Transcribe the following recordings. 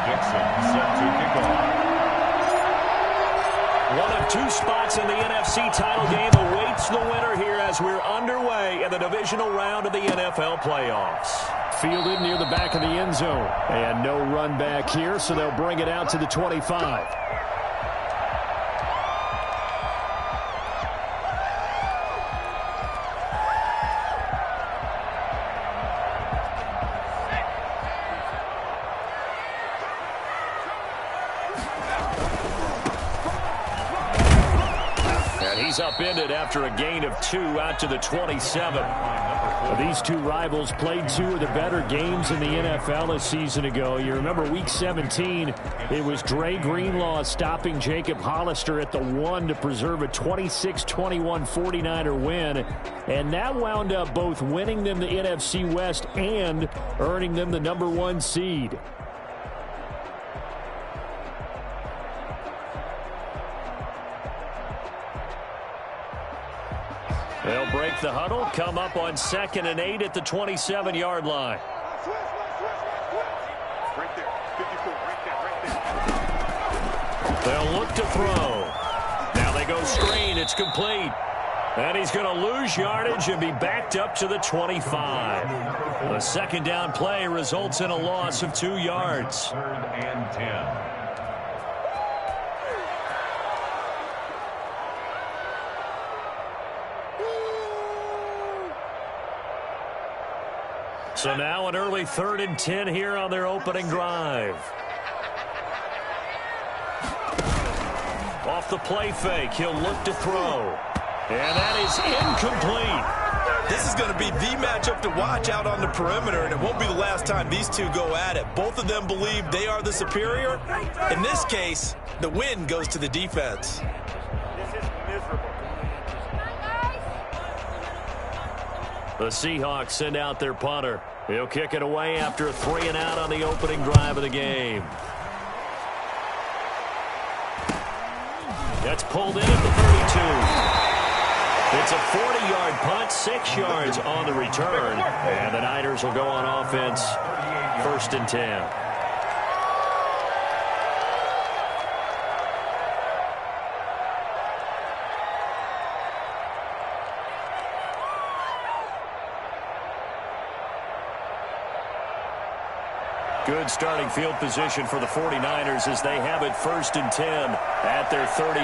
Dixon set to kick off. One of two spots in the NFC title game awaits the winner here as we're underway in the divisional round of the NFL playoffs. Fielded near the back of the end zone. And no run back here, so they'll bring it out to the 25. He's upended after a gain of 2 out to the 27. These two rivals played 2 of the better games in the NFL a season ago. You remember Week 17, it was Dre Greenlaw stopping Jacob Hollister at the 1 to preserve a 26-21 49er win. And that wound up both winning them the NFC West and earning them the #1 seed. They'll break the huddle, come up on 2nd and 8 at the 27-yard line. Right there. 54, right there. They'll look to throw. Now they go screen. It's complete. And he's going to lose yardage and be backed up to the 25. The second down play results in a loss of 2 yards. 3rd and 10. So now an early 3rd and 10 here on their opening drive. Off the play fake, he'll look to throw. And that is incomplete. This is going to be the matchup to watch out on the perimeter, and it won't be the last time these two go at it. Both of them believe they are the superior. In this case, the win goes to the defense. This is miserable. The Seahawks send out their punter. He'll kick it away after a 3 and out on the opening drive of the game. That's pulled in at the 32. It's a 40-yard punt, 6 yards on the return. And the Niners will go on offense, 1st and 10. Good starting field position for the 49ers as they have it 1st and 10 at their 38.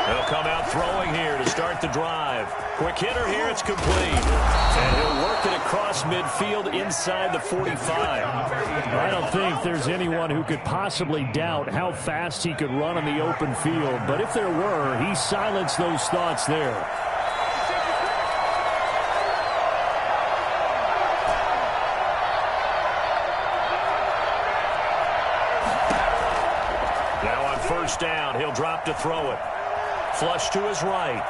They'll come out throwing here to start the drive. Quick hitter here, it's complete. And he'll work it across midfield inside the 45. I don't think there's anyone who could possibly doubt how fast he could run on the open field. But if there were, he silenced those thoughts there. Down, he'll drop to throw it. Flush to his right.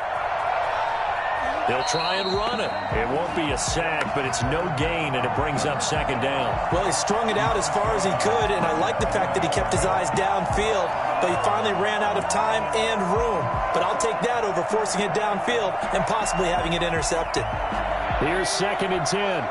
They'll try and run it. It won't be a sack, but it's no gain, and it brings up 2nd down. Well, he strung it out as far as he could, and I like the fact that he kept his eyes downfield, but he finally ran out of time and room. But I'll take that over forcing it downfield and possibly having it intercepted. Here's 2nd and 10.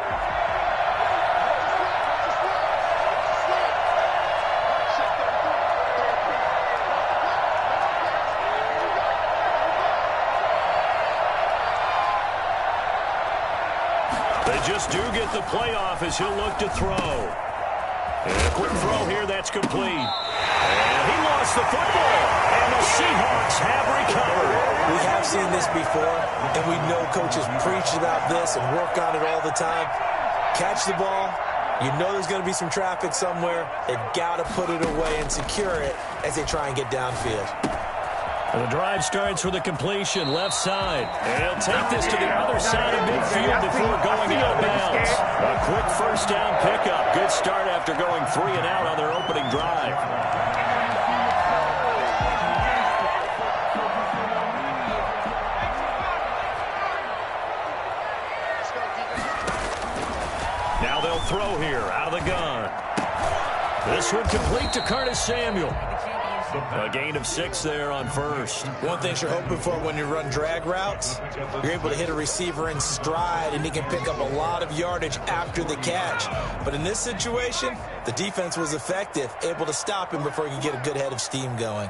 Just do get the playoff as he'll look to throw. And a quick throw here, that's complete. And he lost the football. And the Seahawks have recovered. We have seen this before, and we know coaches preach about this and work on it all the time. Catch the ball. You know there's going to be some traffic somewhere. They've got to put it away and secure it as they try and get downfield. The drive starts with a completion left side. And he'll take this to the other side of midfield before going out of bounds. A quick 1st down pickup. Good start after going 3 and out on their opening drive. Now they'll throw here out of the gun. This one complete to Curtis Samuel. A gain of 6 there on first. One thing you're hoping for when you run drag routes, you're able to hit a receiver in stride, and he can pick up a lot of yardage after the catch. But in this situation, the defense was effective, able to stop him before he could get a good head of steam going.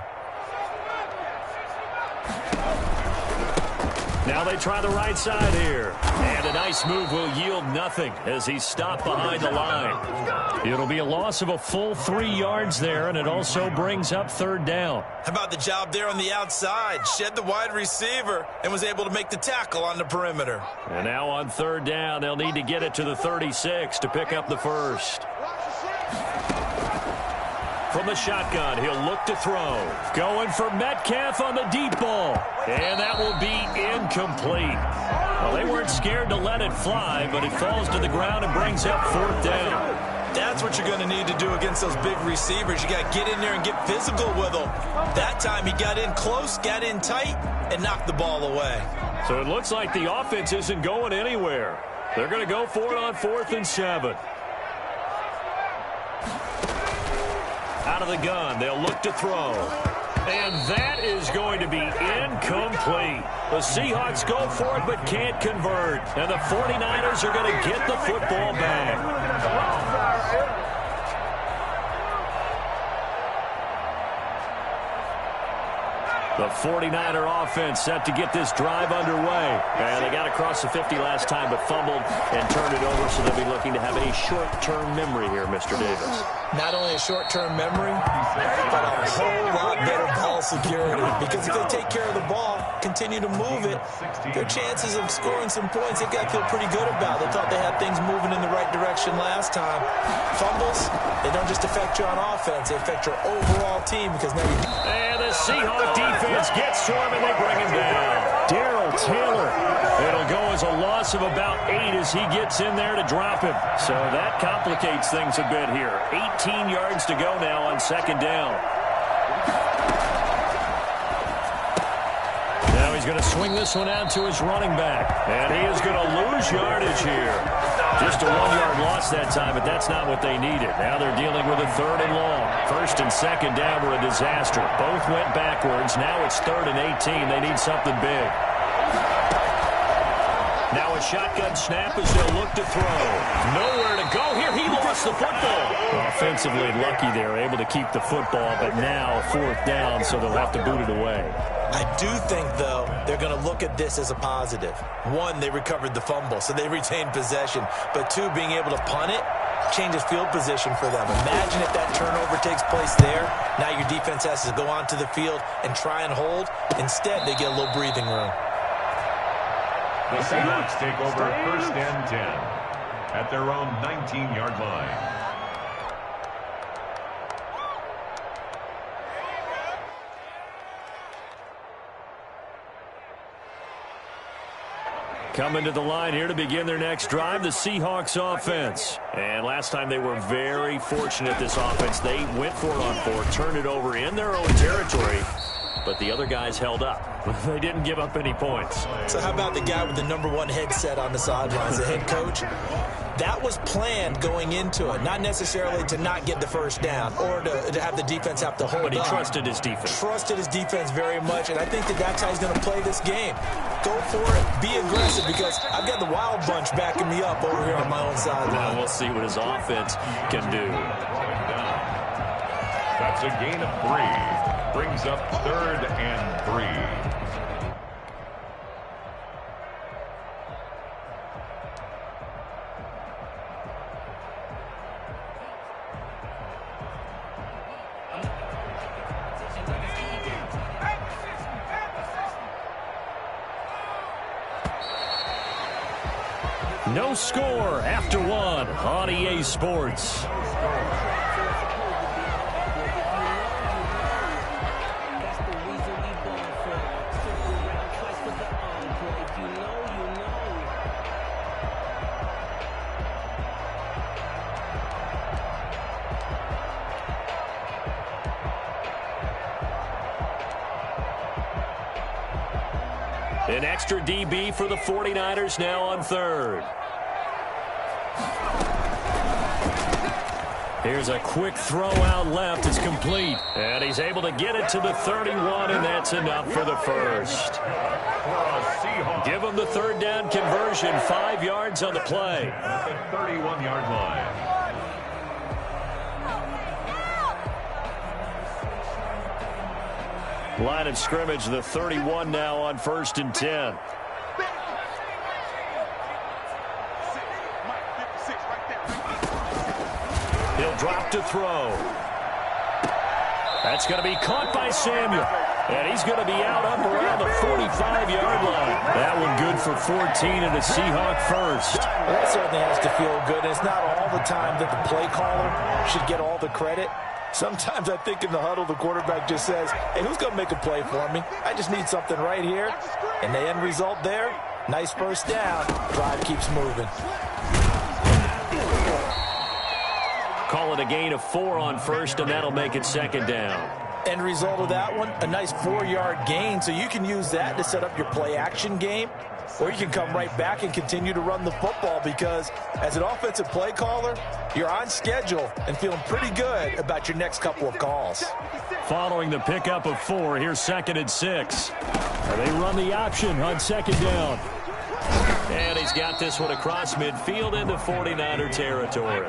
Now they try the right side here. And a nice move will yield nothing as he's stopped behind the line. It'll be a loss of a full 3 yards there, and it also brings up 3rd down. How about the job there on the outside? Shed the wide receiver and was able to make the tackle on the perimeter. And now on 3rd down, they'll need to get it to the 36 to pick up the first. From the shotgun, he'll look to throw. Going for Metcalf on the deep ball. And that will be incomplete. Well, they weren't scared to let it fly, but it falls to the ground and brings up 4th down. That's what you're going to need to do against those big receivers. You got to get in there and get physical with them. That time he got in close, got in tight, and knocked the ball away. So it looks like the offense isn't going anywhere. They're going to go for it on 4th and 7. Out of the gun, they'll look to throw. And that is going to be incomplete. The Seahawks go for it but can't convert. And the 49ers are going to get the football back. The 49er offense set to get this drive underway. And they got across the 50 last time but fumbled and turned it over, so they'll be looking to have a short-term memory here, Mr. Davis. Not only a short-term memory, but a whole lot better ball security. Because if they take care of the ball, continue to move it, their chances of scoring some points, they got to feel pretty good about. They thought they had things moving in the right direction last time. Fumbles, they don't just affect you on offense, they affect your overall team because now you... And the Seahawks defense gets to him and they bring him down. Darrell Taylor. It'll go as a loss of about 8 as he gets in there to drop him. So that complicates things a bit here. 18 yards to go now on 2nd down. Now he's going to swing this one out to his running back. And he is going to lose yardage here. Just a 1-yard loss that time, but that's not what they needed. Now they're dealing with a 3rd and long. 1st and 2nd down were a disaster. Both went backwards. Now it's 3rd and 18. They need something big. Now a shotgun snap as they'll look to throw. Nowhere to go here. He lost the football. Offensively lucky they're able to keep the football, but now 4th down, so they'll have to boot it away. I do think, though, they're going to look at this as a positive. 1, they recovered the fumble, so they retained possession. But 2, being able to punt it changes field position for them. Imagine if that turnover takes place there. Now your defense has to go onto the field and try and hold. Instead, they get a little breathing room. The Seahawks take over 1st and 10 at their own 19-yard line. Coming to the line here to begin their next drive, the Seahawks offense. And last time they were very fortunate, this offense. They went for it on 4, turned it over in their own territory, but the other guys held up. They didn't give up any points. So how about the guy with the #1 headset on the sidelines, the head coach? That was planned going into it, not necessarily to not get the 1st down or to have the defense have to hold But he up. trusted his defense. Trusted his defense very much, and I think that's how he's going to play this game. Go for it, be aggressive, because I've got the Wild Bunch backing me up over here on my own sideline. Now we'll see what his offense can do. That's a gain of 3. Brings up 3rd and 3. No score after 1 on EA Sports. An extra DB for the 49ers now on 3rd. Here's a quick throw out left. It's complete. And he's able to get it to the 31, and that's enough for the first. Give him the third down conversion. 5 yards on the play. At the 31-yard line. Line of scrimmage, the 31 now on 1st and 10. He'll drop to throw. That's going to be caught by Samuel. And he's going to be out up around the 45-yard line. That one good for 14 and a Seahawk first. Well, that certainly has to feel good. And it's not all the time that the play caller should get all the credit. Sometimes I think in the huddle, the quarterback just says, hey, who's going to make a play for me? I just need something right here. And the end result there, nice first down. Drive keeps moving. Call it a gain of 4 on first, and that'll make it 2nd down. End result of that one, a nice 4-yard gain. So you can use that to set up your play-action game, or you can come right back and continue to run the football because as an offensive play caller, you're on schedule and feeling pretty good about your next couple of calls. Following the pickup of 4, here's 2nd and 6. They run the option on 2nd down. And he's got this one across midfield into 49er territory.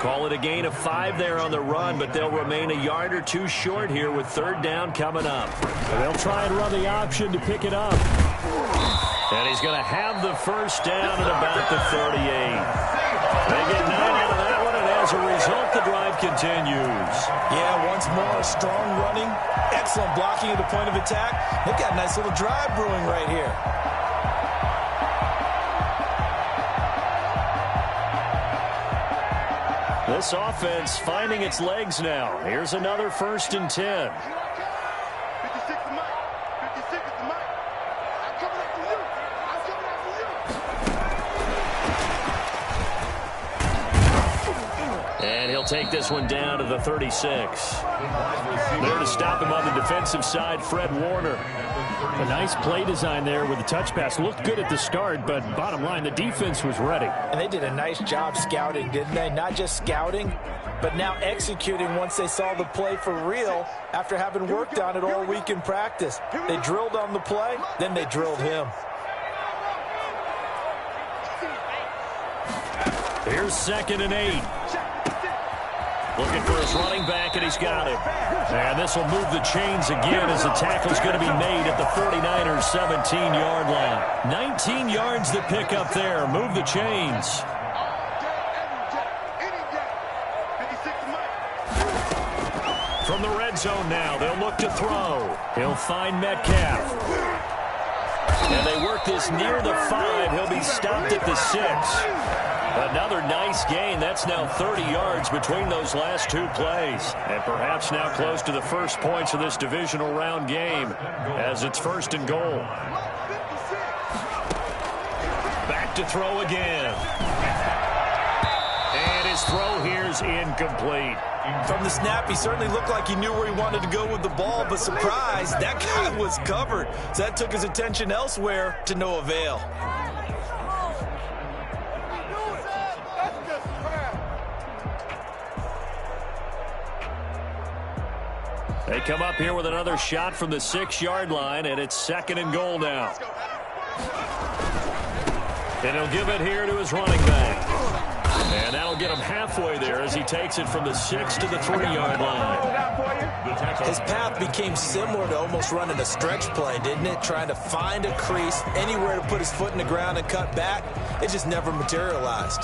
Call it a gain of 5 there on the run, but they'll remain a yard or 2 short here with 3rd down coming up. They'll try and run the option to pick it up. And he's going to have the first down at about the 38. They get 9 out of that one, and as a result, the drive continues. Yeah, once more, strong running, excellent blocking at the point of attack. They've got a nice little drive brewing right here. This offense finding its legs now. Here's another 1st and 10. 56 to Mike. 56 to Mike. I'm coming after you. I'm coming after you. And he'll take this one down to the 36. There to stop him on the defensive side, Fred Warner. A nice play design there with the touch pass. Looked good at the start, but bottom line, the defense was ready. And they did a nice job scouting, didn't they? Not just scouting, but now executing once they saw the play for real after having worked on it all week in practice. They drilled on the play, then they drilled him. Here's 2nd and 8. Looking for his running back, and he's got it. And this will move the chains again as the tackle's going to be made at the 49ers' 17-yard line. 19 yards to pick up there. Move the chains. From the red zone now, they'll look to throw. He'll find Metcalf. And they work this near the 5. He'll be stopped at the 6. Another nice gain. That's now 30 yards between those last 2 plays. And perhaps now close to the first points of this divisional round game as it's 1st and goal. Back to throw again. And his throw here's incomplete. From the snap, he certainly looked like he knew where he wanted to go with the ball, but surprise, that guy was covered. So that took his attention elsewhere to no avail. They come up here with another shot from the 6-yard line, and it's 2nd and goal now. And he'll give it here to his running back. And that'll get him halfway there as he takes it from the 6 to the 3-yard line. His path became similar to almost running a stretch play, didn't it? Trying to find a crease, anywhere to put his foot in the ground and cut back. It just never materialized.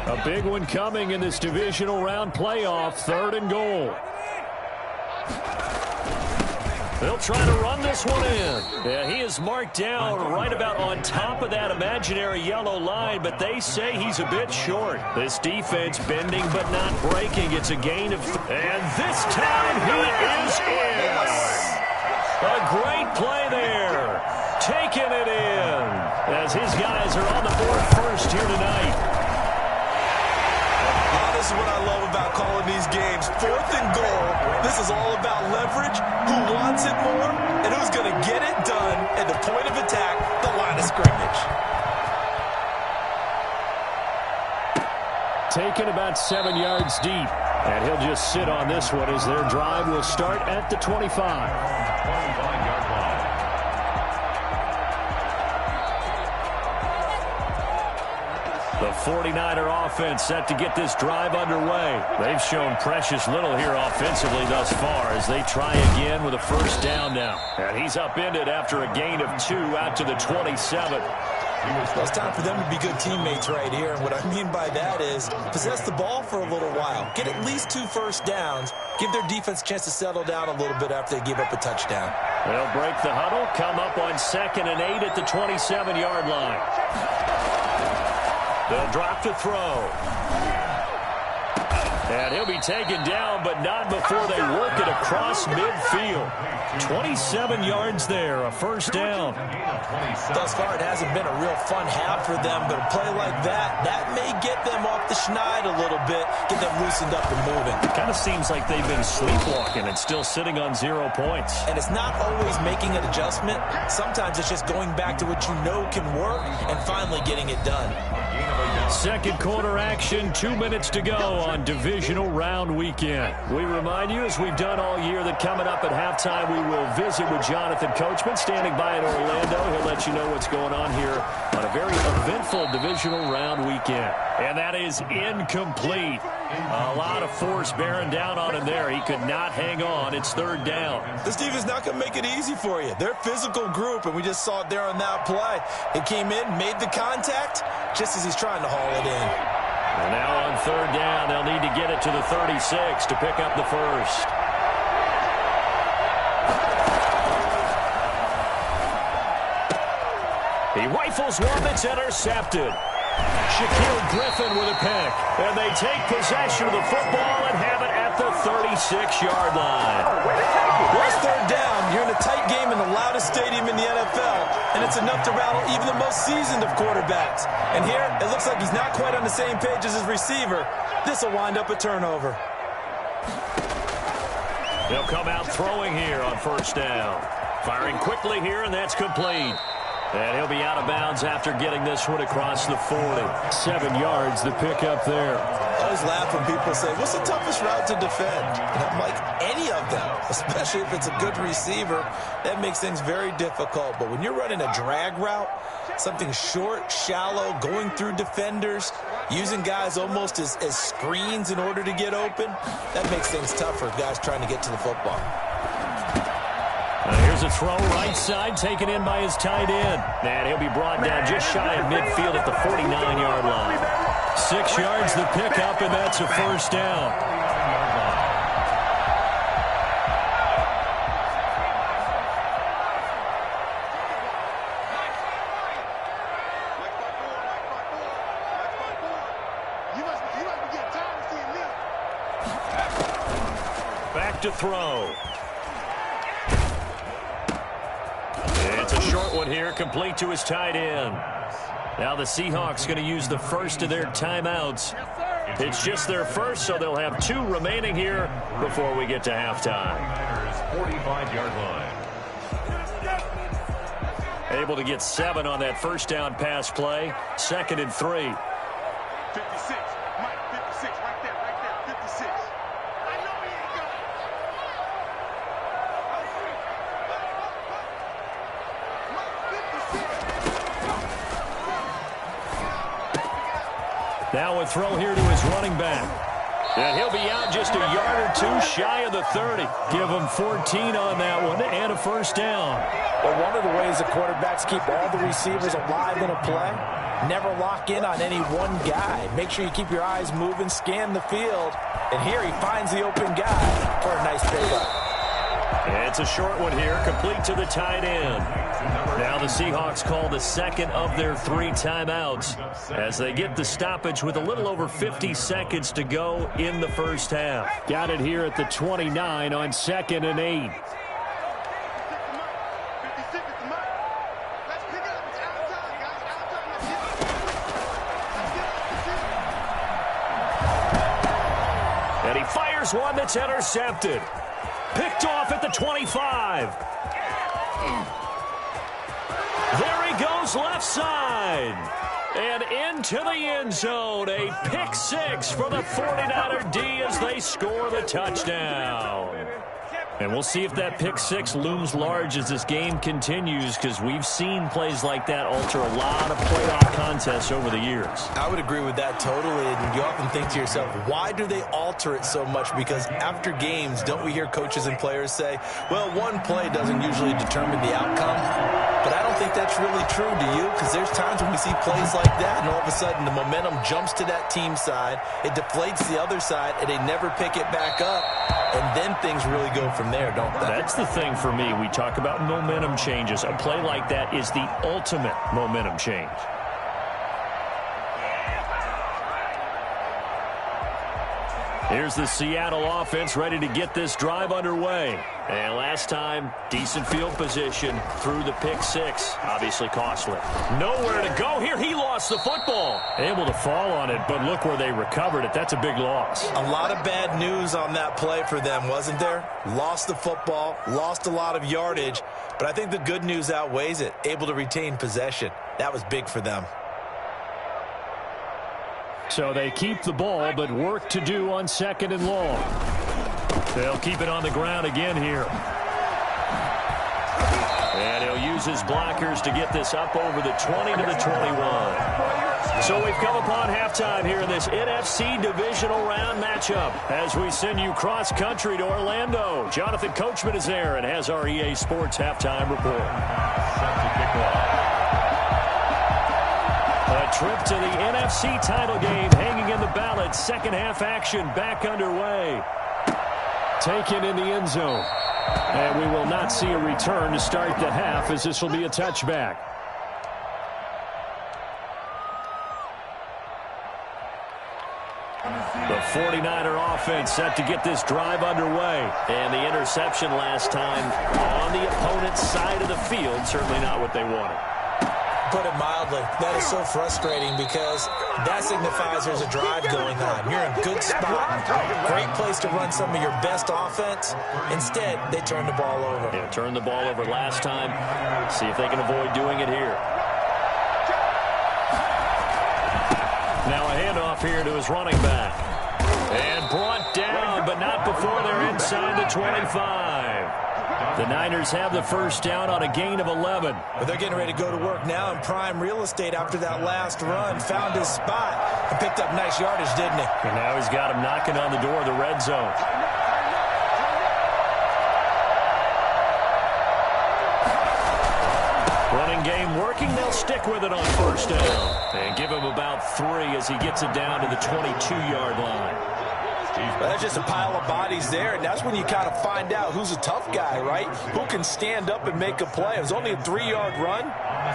A big one coming in this divisional round playoff. 3rd and goal. They'll try to run this one in. Yeah, he is marked down right about on top of that imaginary yellow line, but they say he's a bit short. This defense bending but not breaking. It's a gain of... And this time he is in. A great play there. Taking it in as his guys are on the board first here tonight. This is what I love about calling these games. 4th and goal. This is all about leverage, who wants it more, and who's going to get it done at the point of attack, the line of scrimmage. taken about 7 yards deep. And he'll just sit on this one as their drive will start at the 25. 25-yard line. The 49er offense set to get this drive underway. They've shown precious little here offensively thus far as they try again with a first down now. And he's upended after a gain of 2 out to the 27. Well, it's time for them to be good teammates right here. And what I mean by that is possess the ball for a little while. Get at least 2 first downs. Give their defense a chance to settle down a little bit after they give up a touchdown. They'll break the huddle, come up on 2nd and 8 at the 27-yard line. They'll drop to throw. And he'll be taken down, but not before they work it across midfield. 27 yards there, a first down. Thus far, it hasn't been a real fun half for them, but a play like that may get them off the schneid a little bit, get them loosened up and moving. It kind of seems like they've been sleepwalking and still sitting on 0 points. And it's not always making an adjustment. Sometimes it's just going back to what you know can work and finally getting it done. Second quarter action, 2 minutes to go on divisional round weekend. We remind you, as we've done all year, that coming up at halftime, we will visit with Jonathan Coachman standing by in Orlando. He'll let you know what's going on here on a very eventful divisional round weekend. And that is incomplete. A lot of force bearing down on him there. He could not hang on. It's 3rd down. This defense is not going to make it easy for you. They're a physical group, and we just saw it there on that play. It came in, made the contact, just as he's trying to haul it in. And now on 3rd down, they'll need to get it to the 36 to pick up the first. He rifles one that's intercepted. Shaquille Griffin with a pick. And they take possession of the football and have it at the 36-yard line. Well, it's 3rd down. You're in a tight game in the loudest stadium in the NFL, and it's enough to rattle even the most seasoned of quarterbacks. And here, it looks like he's not quite on the same page as his receiver. This will wind up a turnover. They'll come out throwing here on 1st down. Firing quickly here, and that's complete. And he'll be out of bounds after getting this one across the 40. 7 yards, the pickup there. I always laugh when people say, what's the toughest route to defend? And I'm like, any of them, especially if it's a good receiver. That makes things very difficult. But when you're running a drag route, something short, shallow, going through defenders, using guys almost as screens in order to get open, that makes things tough for guys trying to get to the football. Here's a throw right side taken in by his tight end. And he'll be brought down just shy of midfield at the 49-yard line. 6 yards the pickup, and that's a first down. Back to throw. It's a short one here, complete to his tight end. Now the Seahawks going to use the first of their timeouts. It's just their first, so they'll have 2 remaining here before we get to halftime. 45-yard line. Able to get 7 on that first down pass play. 2nd and 3. 56. Mike, 56. Right there. 56. I know he ain't got it. Now a throw here to his running back. And he'll be out just a yard or 2 shy of the 30. Give him 14 on that one and a first down. But one of the ways the quarterbacks keep all the receivers alive in a play, never lock in on any one guy. Make sure you keep your eyes moving, scan the field. And here he finds the open guy for a nice pickup. It's a short one here, complete to the tight end. Now the Seahawks call the second of their 3 timeouts as they get the stoppage with a little over 50 seconds to go in the first half. Got it here at the 29 on 2nd and 8. And he fires one that's intercepted. Picked off at the 25. There he goes left side. And into the end zone. A pick six for the 49er D as they score the touchdown. And we'll see if that pick six looms large as this game continues, because we've seen plays like that alter a lot of playoff contests over the years. I would agree with that totally. And you often think to yourself, why do they alter it so much? Because after games, don't we hear coaches and players say, well, one play doesn't usually determine the outcome. But I don't think that's really true, do you? Because there's times when we see plays like that, and all of a sudden the momentum jumps to that team side, it deflates the other side, and they never pick it back up. And then things really go from there, don't they? That's the thing for me. We talk about momentum changes. A play like that is the ultimate momentum change. Here's the Seattle offense ready to get this drive underway. And last time, decent field position through the pick six. Obviously costly. Nowhere to go here. He lost the football. Able to fall on it, but look where they recovered it. That's a big loss. A lot of bad news on that play for them, wasn't there? Lost the football, lost a lot of yardage, but I think the good news outweighs it. Able to retain possession. That was big for them. So they keep the ball, but work to do on 2nd and long. They'll keep it on the ground again here. And he'll use his blockers to get this up over the 20 to the 21. So we've come upon halftime here in this NFC divisional round matchup as we send you cross-country to Orlando. Jonathan Coachman is there and has our EA Sports halftime report. Set to kick off. A trip to the NFC title game hanging in the balance. Second half action back underway. Taken in the end zone. And we will not see a return to start the half, as this will be a touchback. The 49er offense set to get this drive underway. And the interception last time on the opponent's side of the field. Certainly not what they wanted. Put it mildly, that is so frustrating because that signifies there's a drive going on. You're in a good spot, great place to run some of your best offense. Instead, they turn the ball over. Yeah, turned the ball over last time. See if they can avoid doing it here. Now a handoff here to his running back. And brought down, but not before they're inside the 25. The Niners have the first down on a gain of 11. But they're getting ready to go to work now in prime real estate after that last run. Found his spot and picked up nice yardage, didn't he? And now he's got him knocking on the door of the red zone. Running game working. They'll stick with it on first down. And give him about 3 as he gets it down to the 22-yard line. But that's just a pile of bodies there, and that's when you kind of find out who's a tough guy, right? Who can stand up and make a play. It was only a 3-yard run,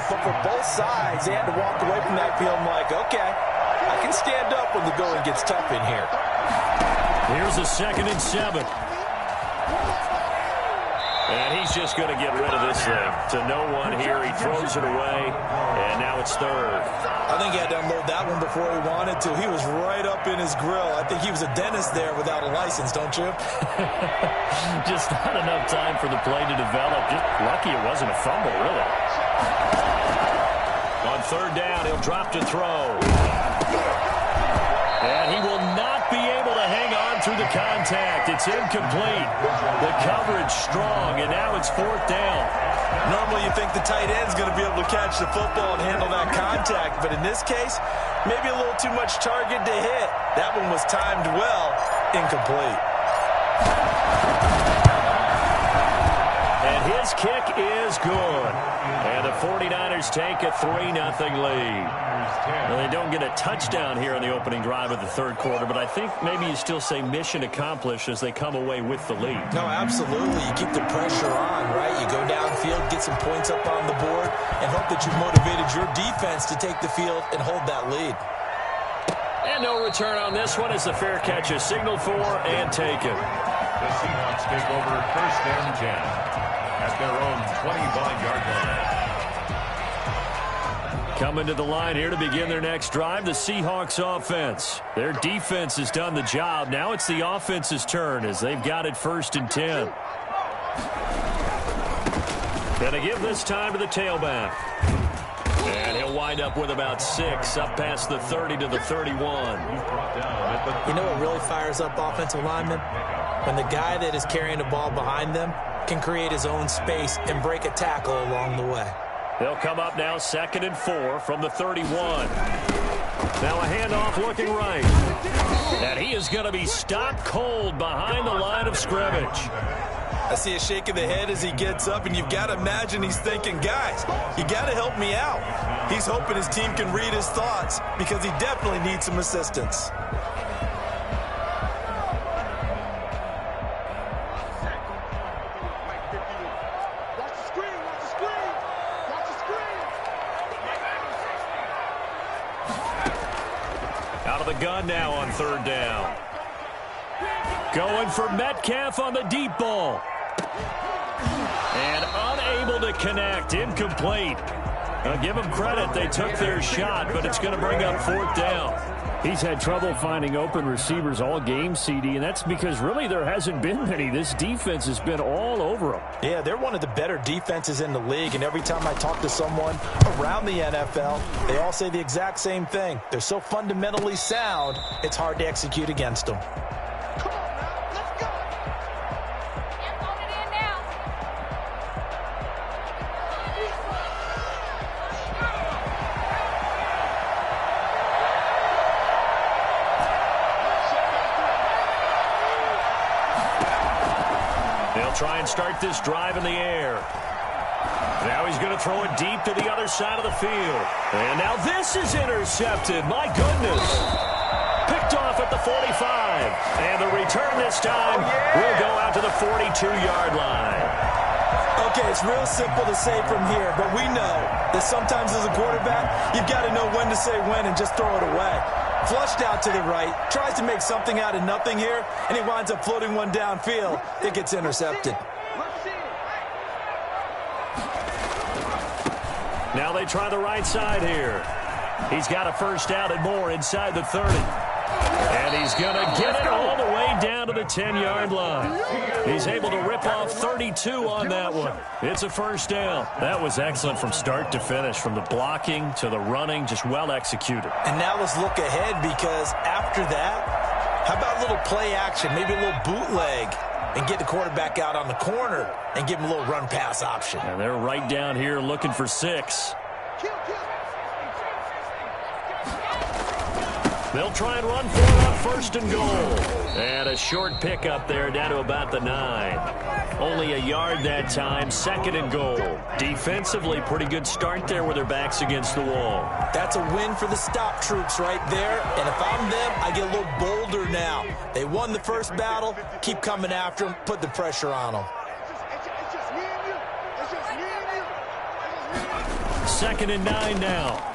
but for both sides, they had to walk away from that field like, okay, I can stand up when the going gets tough in here. Here's a 2nd and 7. And he's just going to get rid of this thing. To no one here. He throws it away, and now it's 3rd. I think he had to unload that one before he wanted to. He was right up in his grill. I think he was a dentist there without a license, don't you? Just not enough time for the play to develop. Just lucky it wasn't a fumble, really. On 3rd down, he'll drop to throw. And he will not be able to hang on through the contact. It's incomplete. The coverage strong, and now it's 4th down. Normally you think the tight end's going to be able to catch the football and handle that contact, but in this case, maybe a little too much target to hit. That one was timed well, incomplete. And his kick is good. And the 49ers take a 3-0 lead. Well, they don't get a touchdown here in the opening drive of the 3rd quarter, but I think maybe you still say mission accomplished as they come away with the lead. No, absolutely. You keep the pressure on, right? You go downfield, get some points up on the board, and hope that you've motivated your defense to take the field and hold that lead. And no return on this one as the fair catch is signaled for and taken. The Seahawks take over 1st and 10 at their own 25-yard line. Coming to the line here to begin their next drive, the Seahawks offense. Their defense has done the job. Now it's the offense's turn as they've got it 1st and 10. Gonna give this time to the tailback. And he'll wind wind up with about 6 up past the 30 to the 31. You know what really fires up offensive linemen? When the guy that is carrying the ball behind them can create his own space and break a tackle along the way. They'll come up now 2nd and 4 from the 31. Now a handoff looking right. And he is going to be stopped cold behind the line of scrimmage. I see a shake of the head as he gets up, and you've got to imagine he's thinking, guys, you got to help me out. He's hoping his team can read his thoughts because he definitely needs some assistance. Out of the gun now on 3rd down. Going for Metcalf on the deep ball. And unable to connect. Incomplete. Now give them credit. They took their shot, but it's going to bring up 4th down. He's had trouble finding open receivers all game, CD, and that's because really there hasn't been many. This defense has been all over them. Yeah, they're one of the better defenses in the league, and every time I talk to someone around the NFL, they all say the exact same thing. They're so fundamentally sound, it's hard to execute against them. Try and start this drive in the air. Now he's going to throw it deep to the other side of the field. And now this is intercepted. My goodness. Picked off at the 45. And the return this time will go out to the 42-yard line. Okay, it's real simple to say from here, but we know that sometimes as a quarterback, you've got to know when to say when and just throw it away. Flushed out to the right, tries to make something out of nothing here, and he winds up floating one downfield. It gets intercepted. Now they try the right side here. He's got a first down and more inside the 30. And he's going to get it all the way down to the 10-yard line. He's able to rip off 32 on that one. It's a first down. That was excellent from start to finish, from the blocking to the running, just well executed. And now let's look ahead, because after that, how about a little play action, maybe a little bootleg, and get the quarterback out on the corner and give him a little run-pass option. And they're right down here looking for 6. They'll try and run for it on 1st and goal. And a short pickup there down to about the 9. Only a yard that time, 2nd and goal. Defensively, pretty good start there with their backs against the wall. That's a win for the stop troops right there. And if I'm them, I get a little bolder now. They won the first battle. Keep coming after them. Put the pressure on them. 2nd and 9 now.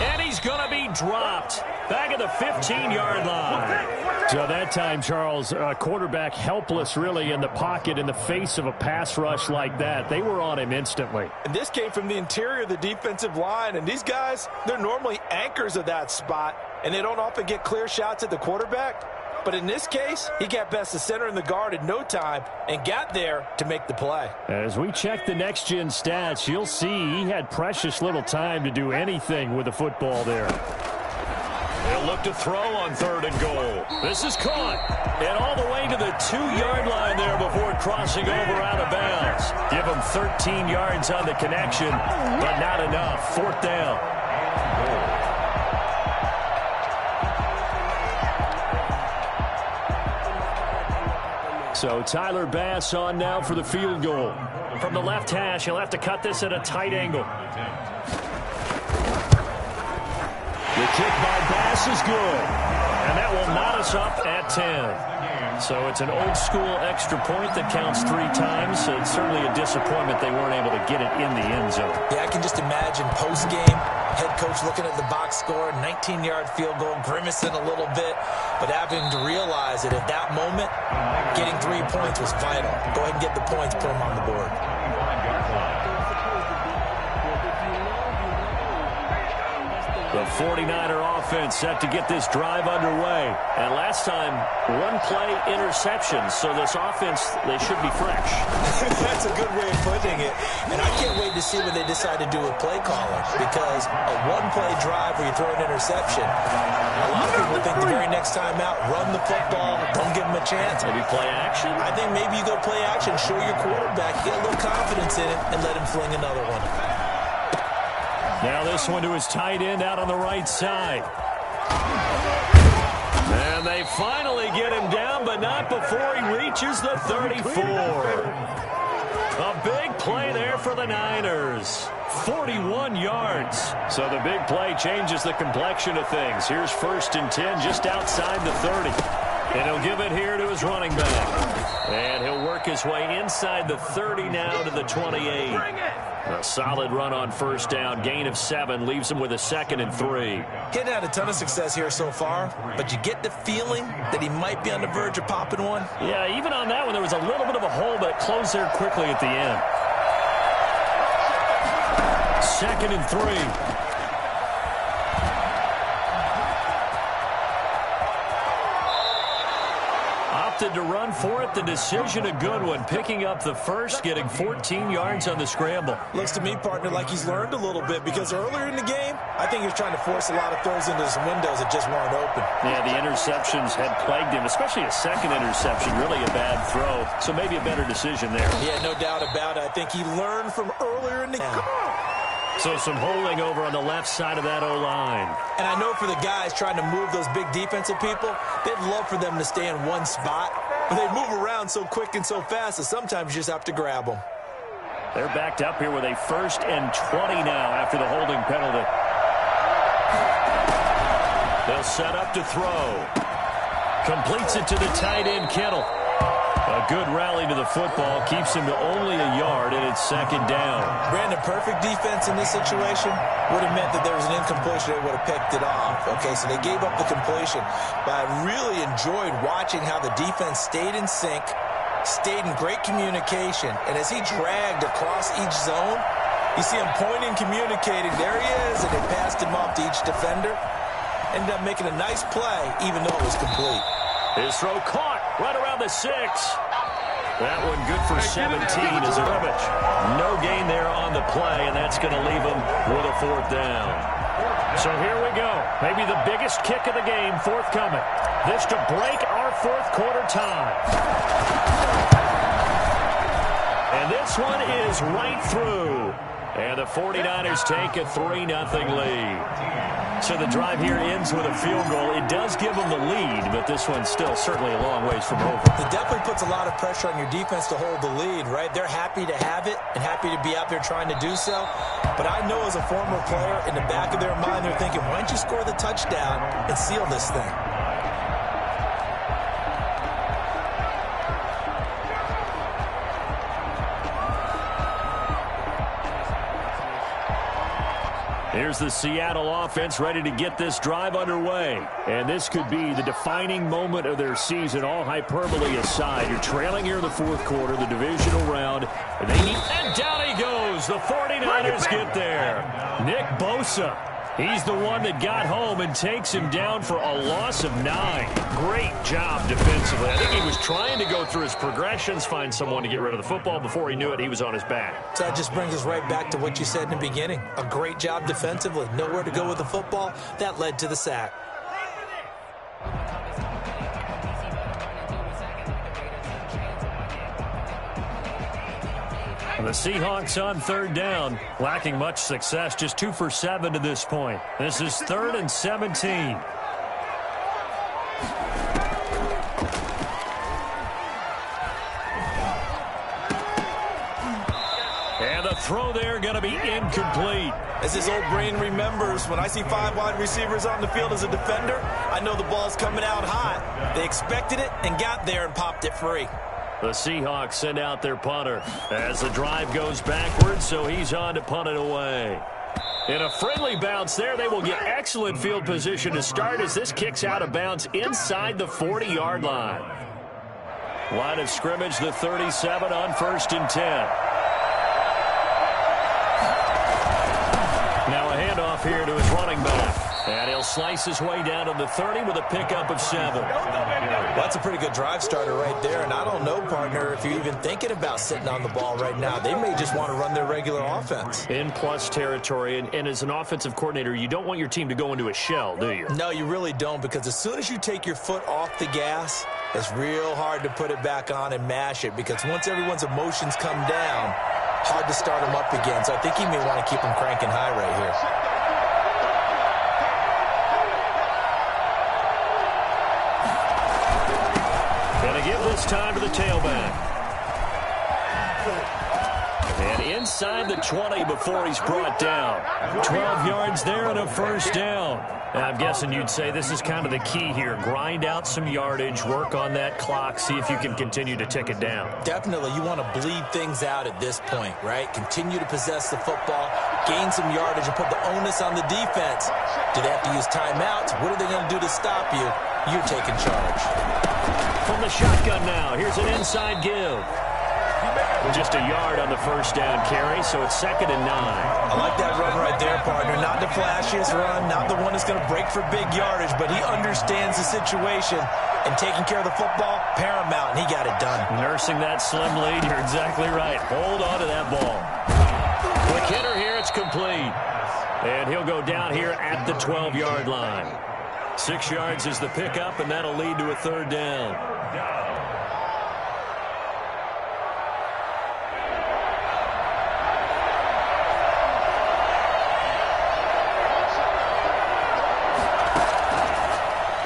And he's going to be dropped back at the 15-yard line. So that time, Charles, quarterback helpless really in the pocket in the face of a pass rush like that. They were on him instantly. And this came from the interior of the defensive line. And these guys, they're normally anchors of that spot. And they don't often get clear shots at the quarterback. But in this case, he got past the center and the guard in no time and got there to make the play. As we check the next-gen stats, you'll see he had precious little time to do anything with the football there. They'll look to throw on 3rd and goal. This is caught. And all the way to the 2-yard line there before crossing over out of bounds. Give him 13 yards on the connection, but not enough. 4th down. So Tyler Bass on now for the field goal. From the left hash, he'll have to cut this at a tight angle. The kick by Bass is good. And that will knot us up at 10. So it's an old-school extra point that counts 3 times. So it's certainly a disappointment they weren't able to get it in the end zone. Yeah, I can just imagine post-game, head coach looking at the box score, 19-yard field goal, grimacing a little bit, but having to realize that at that moment, getting 3 points was vital. Go ahead and get the points, put them on the board. The The 49er offense set to get this drive underway. And last time, one-play interception. So this offense, they should be fresh. That's a good way of putting it. And I can't wait to see what they decide to do with play calling. Because a one-play drive where you throw an interception, a lot of people think the very next time out, run the football, don't give them a chance. Maybe play action? I think maybe you go play action, show your quarterback, get a little confidence in it, and let him fling another one. Now this one to his tight end out on the right side. And they finally get him down, but not before he reaches the 34. A big play there for the Niners. 41 yards. So the big play changes the complexion of things. Here's 1st and 10 just outside the 30. And he'll give it here to his running back. And he'll work his way inside the 30 now to the 28. A solid run on 1st down. Gain of 7 leaves him with a 2nd and 3. Getting had a ton of success here so far, but you get the feeling that he might be on the verge of popping one. Yeah, even on that one, there was a little bit of a hole, but it closed there quickly at the end. 2nd and 3. To run for it. The decision a good one. Picking up the first, getting 14 yards on the scramble. Looks to me, partner, like he's learned a little bit because earlier in the game, I think he was trying to force a lot of throws into some windows that just weren't open. Yeah, the interceptions had plagued him, especially a second interception. Really a bad throw. So maybe a better decision there. Yeah, no doubt about it. I think he learned from earlier in the game. So some holding over on the left side of that O-line. And I know for the guys trying to move those big defensive people, they'd love for them to stay in one spot. But they move around so quick and so fast that sometimes you just have to grab them. They're backed up here with a 1st and 20 now after the holding penalty. They'll set up to throw. Completes it to the tight end, Kittle. A good rally to the football keeps him to only a yard, and it's 2nd down. Brandon, perfect defense in this situation would have meant that there was an incompletion. They would have picked it off. Okay, so they gave up the completion. But I really enjoyed watching how the defense stayed in sync, stayed in great communication, and as he dragged across each zone, you see him pointing, communicating. There he is, and they passed him off to each defender. Ended up making a nice play, even though it was complete. His throw caught right around the 6. That one good for 17 as a rummage. No gain there on the play, and that's going to leave him with a 4th down. So here we go. Maybe the biggest kick of the game forthcoming. This to break our 4th quarter tie. And this one is right through. And the 49ers take a 3-0 lead. So the drive here ends with a field goal. It does give them the lead, but this one's still certainly a long ways from over. It definitely puts a lot of pressure on your defense to hold the lead, right? They're happy to have it and happy to be out there trying to do so. But I know as a former player, in the back of their mind, they're thinking, why don't you score the touchdown and seal this thing? Here's the Seattle offense ready to get this drive underway. And this could be the defining moment of their season, all hyperbole aside. You're trailing here in the 4th quarter, the divisional round. And down he goes. The 49ers get there. Nick Bosa. He's the one that got home and takes him down for a loss of 9. Great job defensively. I think he was trying to go through his progressions, find someone to get rid of the football. Before he knew it, he was on his back. So that just brings us right back to what you said in the beginning. A great job defensively. Nowhere to go with the football. That led to the sack. The Seahawks on 3rd down, lacking much success, just 2 for 7 to this point. This is 3rd and 17. And the throw there going to be incomplete. As his old brain remembers, when I see 5 wide receivers on the field as a defender, I know the ball's coming out hot. They expected it and got there and popped it free. The Seahawks send out their punter as the drive goes backwards, so he's on to punt it away. In a friendly bounce there, they will get excellent field position to start as this kicks out of bounds inside the 40-yard line. Line of scrimmage, the 37 on 1st and 10. Now a handoff here to his running back. And he'll slice his way down to the 30 with a pickup of 7. That's a pretty good drive starter right there. And I don't know, partner, if you're even thinking about sitting on the ball right now. They may just want to run their regular offense. In plus territory. And as an offensive coordinator, you don't want your team to go into a shell, do you? No, you really don't, because as soon as you take your foot off the gas, it's real hard to put it back on and mash it, because once everyone's emotions come down, hard to start them up again. So I think he may want to keep them cranking high right here. Gonna give this time to the tailback. And inside the 20 before he's brought down. 12 yards there and a first down. And I'm guessing you'd say this is kind of the key here. Grind out some yardage, work on that clock, see if you can continue to tick it down. Definitely, you want to bleed things out at this point, right? Continue to possess the football, gain some yardage, and put the onus on the defense. Do they have to use timeouts? What are they going to do to stop you? You're taking charge. From the shotgun now, here's an inside give. Just a yard on the first down carry, so it's 2nd and 9. I like that run right there, partner. Not the flashiest run, not the one that's going to break for big yardage, but he understands the situation, and taking care of the football, paramount, and he got it done. Nursing that slim lead, you're exactly right. Hold on to that ball. Quick hitter here, it's complete. And he'll go down here at the 12-yard line. 6 yards is the pickup, and that'll lead to a 3rd down.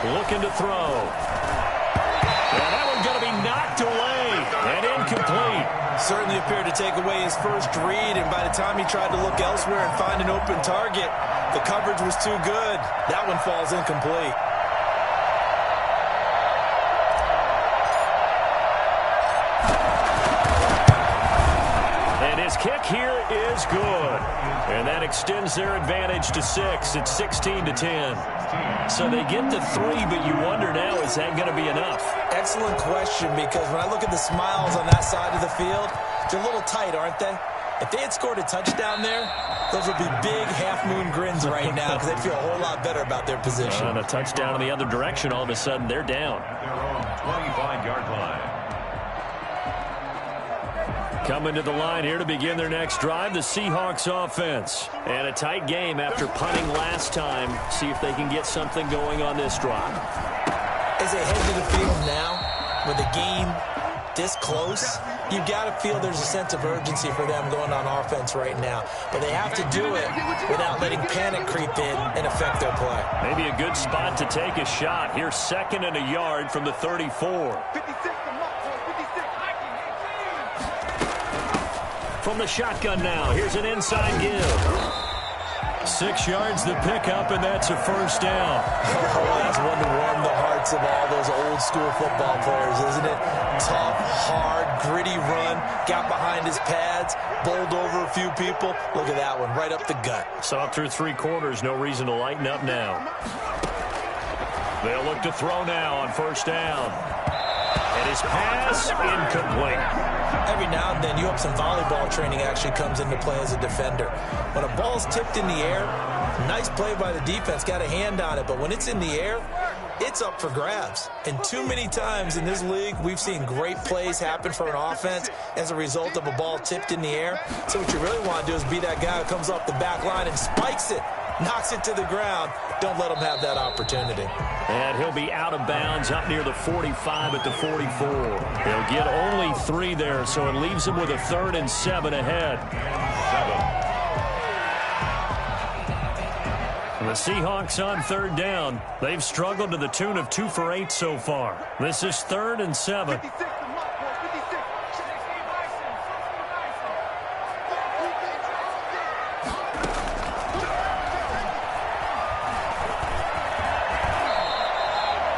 Looking to throw. And that one's going to be knocked away and incomplete. Certainly appeared to take away his first read, and by the time he tried to look elsewhere and find an open target, the coverage was too good. That one falls incomplete. And his kick here is good. And that extends their advantage to 6. It's 16-10. So they get to 3, but you wonder now, is that going to be enough? Excellent question, because when I look at the smiles on that side of the field, they're a little tight, aren't they? If they had scored a touchdown there, those would be big half-moon grins right now, because they'd feel a whole lot better about their position. And a touchdown in the other direction, all of a sudden they're down. Their own 25-yard line. Coming to the line here to begin their next drive, the Seahawks offense. And a tight game after punting last time. See if they can get something going on this drive. As they head to the field now, with the game this close, you've got to feel there's a sense of urgency for them going on offense right now. But they have to do it without letting panic creep in and affect their play. Maybe a good spot to take a shot. Here's 2nd and a yard from the 34. From the shotgun now, here's an inside give. 6 yards the pickup, and that's a first down. Oh, that's one to warm the hearts of all those old school football players, isn't it? Tough, hard, gritty run, got behind his pads, bowled over a few people. Look at that one, right up the gut. Saw through 3 quarters, no reason to lighten up now. They'll look to throw now on first down. And his pass incomplete. Every now and then, you hope some volleyball training actually comes into play as a defender. When a ball's tipped in the air, nice play by the defense, got a hand on it. But when it's in the air, it's up for grabs. And too many times in this league, we've seen great plays happen for an offense as a result of a ball tipped in the air. So what you really want to do is be that guy who comes off the back line and spikes it, knocks it to the ground. Don't let him have that opportunity. And he'll be out of bounds up near the 45 at the 44. He'll get only 3 there, so it leaves him with a 3rd and 7 ahead. The Seahawks on 3rd down. They've struggled to the tune of 2 for 8 so far. This is 3rd and 7.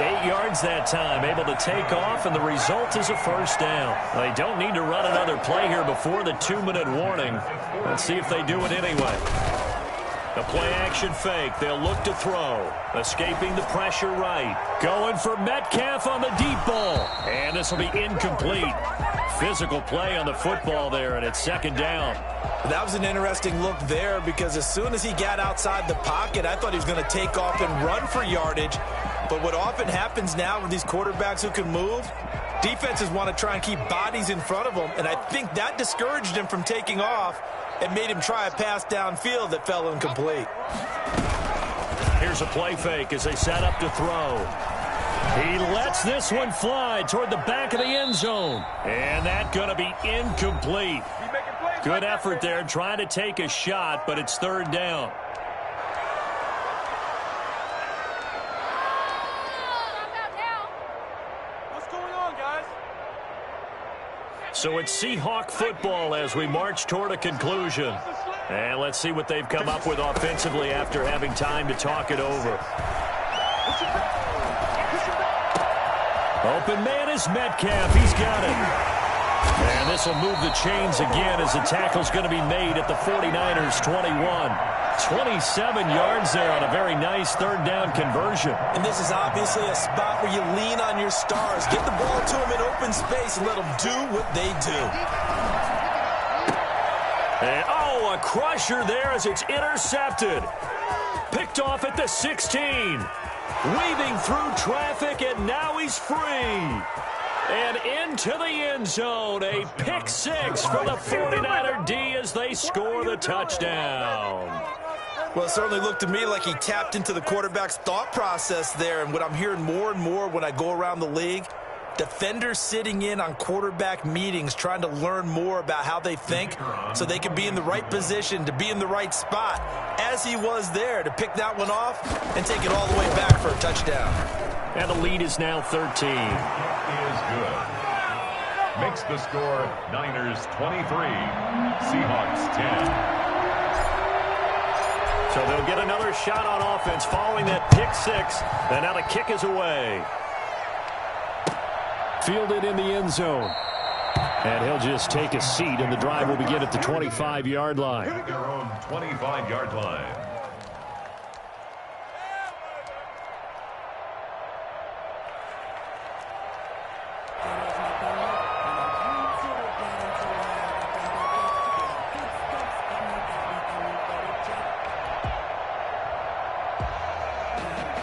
8 yards that time, able to take off, and the result is a first down. They don't need to run another play here before the 2-minute warning. Let's see if they do it anyway. A play-action fake. They'll look to throw. Escaping the pressure right. Going for Metcalf on the deep ball. And this will be incomplete. Physical play on the football there, and it's second down. That was an interesting look there because as soon as he got outside the pocket, I thought he was going to take off and run for yardage. But what often happens now with these quarterbacks who can move, defenses want to try and keep bodies in front of them, and I think that discouraged him from taking off and made him try a pass downfield that fell incomplete. Here's a play fake as they set up to throw. He lets this one fly toward the back of the end zone. And that's going to be incomplete. Good effort there trying to take a shot, but it's third down. What's going on, guys? So it's Seahawk football as we march toward a conclusion. And let's see what they've come up with offensively after having time to talk it over. Open man is Metcalf. He's got it. And this will move the chains again as the tackle's going to be made at the 49ers 21. 27 yards there on a very nice third down conversion. And this is obviously a spot where you lean on your stars. Get the ball to them in open space and let them do what they do. And, oh, a crusher there as it's intercepted. Picked off at the 16. Weaving through traffic, and now he's free. And into the end zone. A pick six for the 49er D as they score the touchdown. Well, it certainly looked to me like he tapped into the quarterback's thought process there. And what I'm hearing more and more when I go around the league, defenders sitting in on quarterback meetings trying to learn more about how they think so they can be in the right position to be in the right spot, as he was there to pick that one off and take it all the way back for a touchdown. And the lead is now 13. Is good. Makes the score Niners 23, Seahawks 10. So they'll get another shot on offense following that pick six. And now the kick is away. Fielded in the end zone. And he'll just take a seat, and the drive will begin at the 25-yard line. At their own 25-yard line.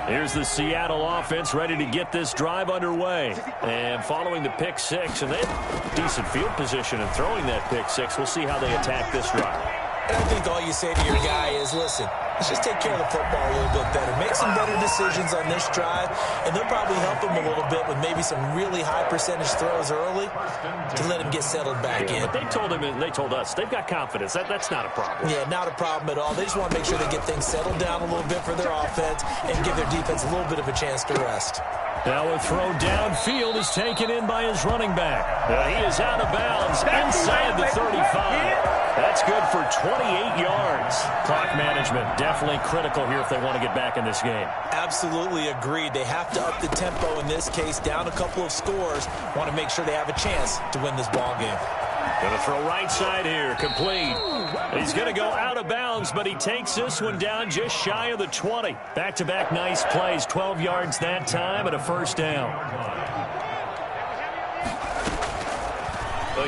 Here's the Seattle offense ready to get this drive underway. And following the pick six, and they have decent field position in throwing that pick six. We'll see how they attack this drive. And I think all you say to your guy is, listen, let's just take care of the football a little bit better. Make some better decisions on this drive, and they'll probably help him a little bit with maybe some really high percentage throws early to let him get settled back in. But they told him, and they told us, they've got confidence. That's not a problem. Yeah, not a problem at all. They just want to make sure they get things settled down a little bit for their offense and give their defense a little bit of a chance to rest. Now a throw downfield is taken in by his running back. He is out of bounds inside the 35. That's good for 28 yards. Clock management definitely critical here if they want to get back in this game. Absolutely agreed. They have to up the tempo in this case, down a couple of scores. Want to make sure they have a chance to win this ball game. Going to throw right side here, complete. He's going to go out of bounds, but he takes this one down just shy of the 20. Back-to-back nice plays, 12 yards that time and a first down.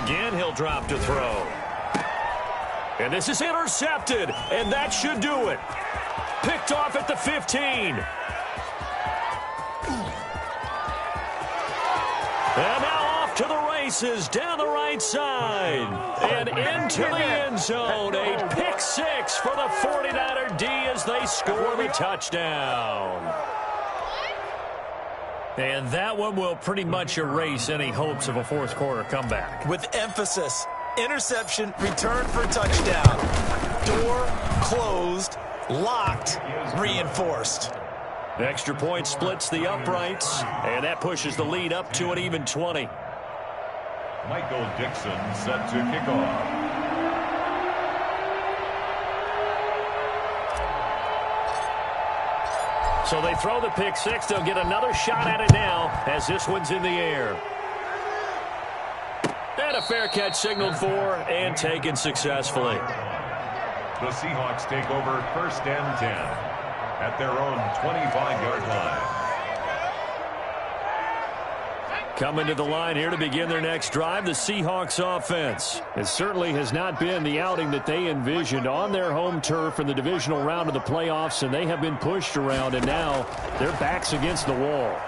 Again, he'll drop to throw. And this is intercepted, and that should do it. Picked off at the 15. And now off to the races, down the right side. And into the end zone, a pick six for the 49er D as they score the touchdown. And that one will pretty much erase any hopes of a fourth quarter comeback. With emphasis. Interception, return for touchdown. Door closed, locked, reinforced. Extra point splits the uprights, and that pushes the lead up to an even 20. Michael Dixon set to kick off. So they throw the pick six. They'll get another shot at it now as this one's in the air. And a fair catch signaled for and taken successfully. The Seahawks take over first and 10 at their own 25-yard line. Coming to the line here to begin their next drive, the Seahawks offense. It certainly has not been the outing that they envisioned on their home turf in the divisional round of the playoffs, and they have been pushed around, and now their backs against the wall.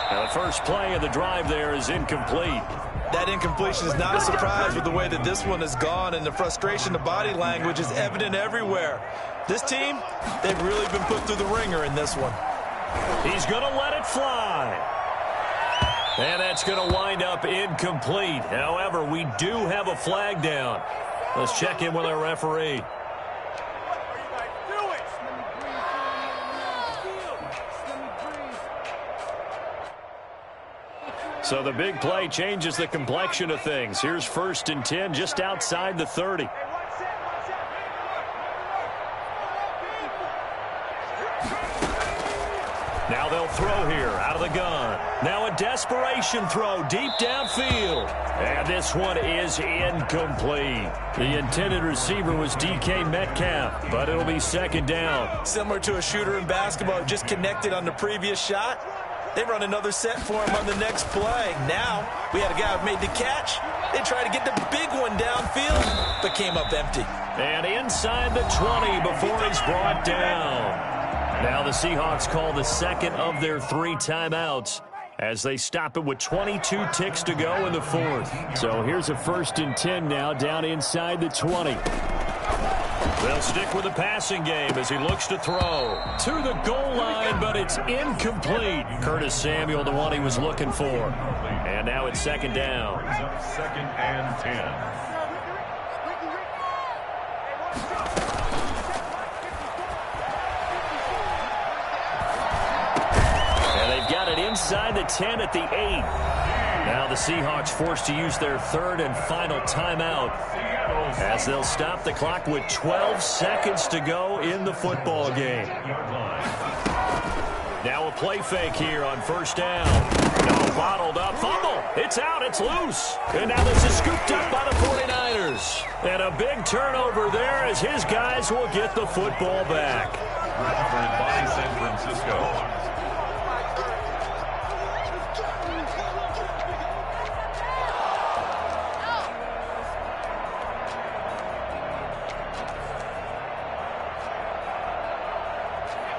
Now the first play of the drive there is incomplete. That incompletion is not a surprise with the way that this one has gone, and the frustration, the body language is evident everywhere. This team, they've really been put through the ringer in this one. He's going to let it fly. And that's going to wind up incomplete. However, we do have a flag down. Let's check in with our referee. So the big play changes the complexion of things. Here's 1st and 10 just outside the 30. Now they'll throw here out of the gun. Now a desperation throw deep downfield. And this one is incomplete. The intended receiver was DK Metcalf, but it'll be 2nd down. Similar to a shooter in basketball, just connected on the previous shot. They run another set for him on the next play. Now we had a guy who made the catch. They tried to get the big one downfield, but came up empty. And inside the 20 before he's brought down. Now the Seahawks call the 2nd of their 3 timeouts as they stop it with 22 ticks to go in the 4th. So here's a 1st and 10 now down inside the 20. They'll stick with the passing game as he looks to throw to the goal line, but it's incomplete. Curtis Samuel, the one he was looking for. And now it's 2nd down. 2nd and 10. Got it inside the 10 at the 8. Now the Seahawks forced to use their 3rd and final timeout as they'll stop the clock with 12 seconds to go in the football game. Now a play fake here on 1st down. No, bottled up. Fumble. It's out. It's loose. And now this is scooped up by the 49ers. And a big turnover there as his guys will get the football back. Recovered by San Francisco.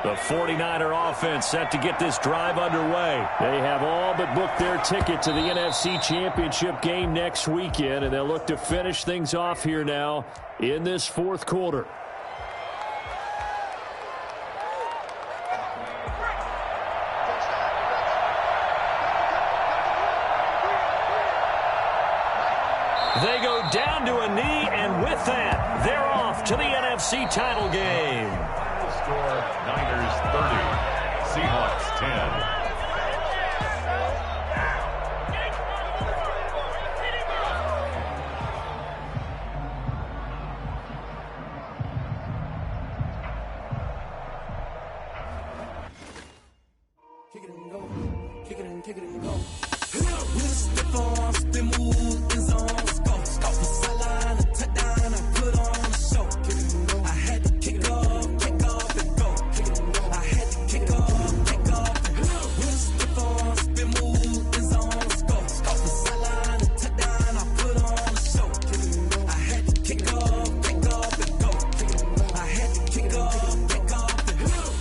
The 49er offense set to get this drive underway. They have all but booked their ticket to the NFC Championship game next weekend, and they'll look to finish things off here now in this 4th quarter. They go down to a knee, and with that, they're off to the NFC title game. Score Niners 30, Seahawks 10. Kick it and go, kick it and kick it and go. We just step on, spin, move, in zone, go. From sideline to touchdown, I put on a show. Kick it and go. I had to kick off and go. Kick it and go. I had to kick off and go. We just step on, spin, move, in zone, go. From sideline to touchdown, I put on a show. Kick it and go. I had to kick off and go. Kick it and go. I had to kick off and go.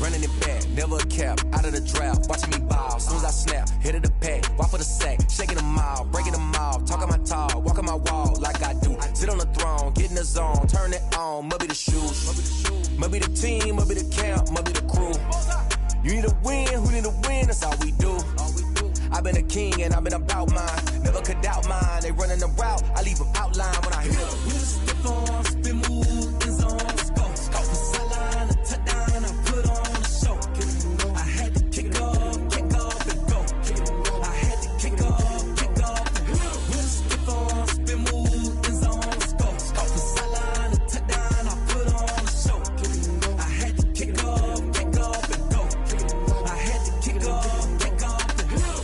Running it back, never a cap, out of the draft, watching me ball. Soon as I snap, hit of the pack, walk for the sack, shaking them all, breaking them off, talking my talk, walking my wall like I do. Sit on the throne, get in the zone, turn it on, must be the shoes, must be the team, must be the camp, must be the crew. You need a win, who need a win, that's all we do. I've been a king and I've been about mine, never could doubt mine. They running the route, I leave them outline when I hit them. We just step on, spin, move, in zone, go. From sideline to touchdown, I put on a show. I had to kick off and go. I had to kick off and go. We just step on, spin, move, in zone, go. From sideline to touchdown, I put on a show. I had to kick off and go. I had to kick off and go.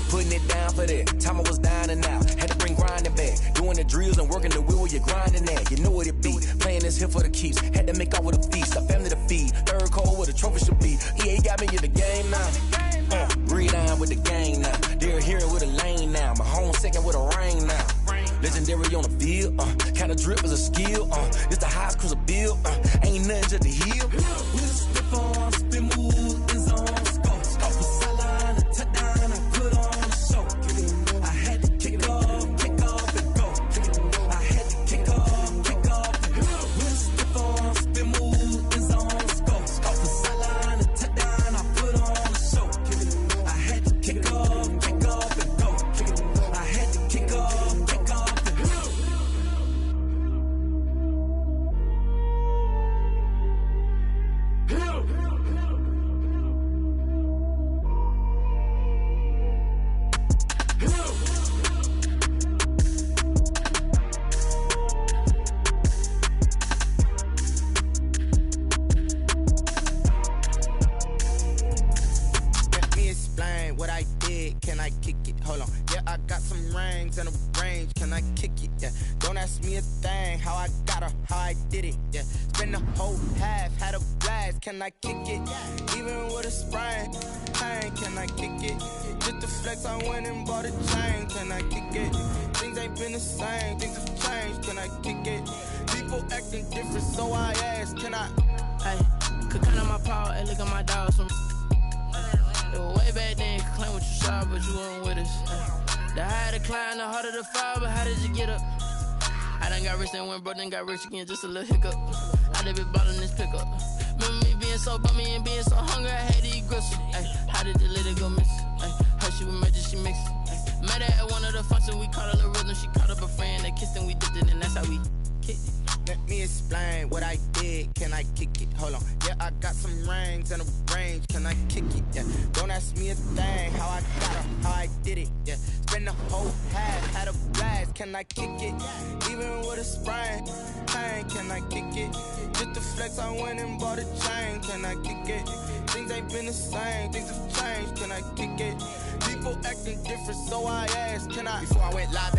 Putting it down for that, time I was down and out. Had to bring grinding back, doing the drills and working the wheel where you're grinding at. You know what it be, playing this here for the keeps. Had to make out with a feast, a family to feed. Third cold where the trophy should be. EA got me in the game now. Read on with the game legendary on the field. Kinda drip is a skill. This the highest cruiser bill. Ain't nothing just to heal. We stiff on, spin move, in zone, scope. Scope for sideline, a touchdown, I put on a show. I had to kick off and go. I had to kick off and go. We stiff on, spin move, in zone, scope. Scope for sideline, a touchdown, I put on a show. I had to kick off and go. I had to kick off and go. Let me explain what I did. Can I kick it? Hold on. Yeah, I got some rings and a range. Can I kick it? Yeah. Don't ask me a thing. How I got her, how I did it. Yeah. Spend the whole half, had a blast. Can I kick it? Even with a sprain. Pain, can I kick it? Just the flex, I went and bought a chain. Can I kick it? Things ain't been the same. Things have changed. Can I kick it? People acting different, so I asked. Can I? Hey, could count on my power and look at my dogs from. It was way back then, could claim what you saw, but you weren't with us. The higher the climb, the harder the fall, but how did you get up? I done got rich and went broke, then got rich again, just a little hiccup. I done been ballin' this pickup. Remember me being so bummy and being so hungry, I had to eat gristle. Ay, how did the little go miss? Ay, her she was major, she mixed. Ay, met her at one of the functions, we caught a little rhythm, she caught up a friend, they kissed and we dipped it, and that's how we kicked it. Let me explain what I did. Can I kick it? Hold on. Yeah, I got some rings and a range. Can I kick it? Yeah. Don't ask me a thing. How I got her, how I did it. Yeah. Spend the whole half, had a blast. Can I kick it? Even with a sprain. Pain, can I kick it? Just the flex, I went and bought a chain. Can I kick it? Things ain't been the same. Things have changed. Can I kick it? People acting different, so I asked. Can I? Before I went live.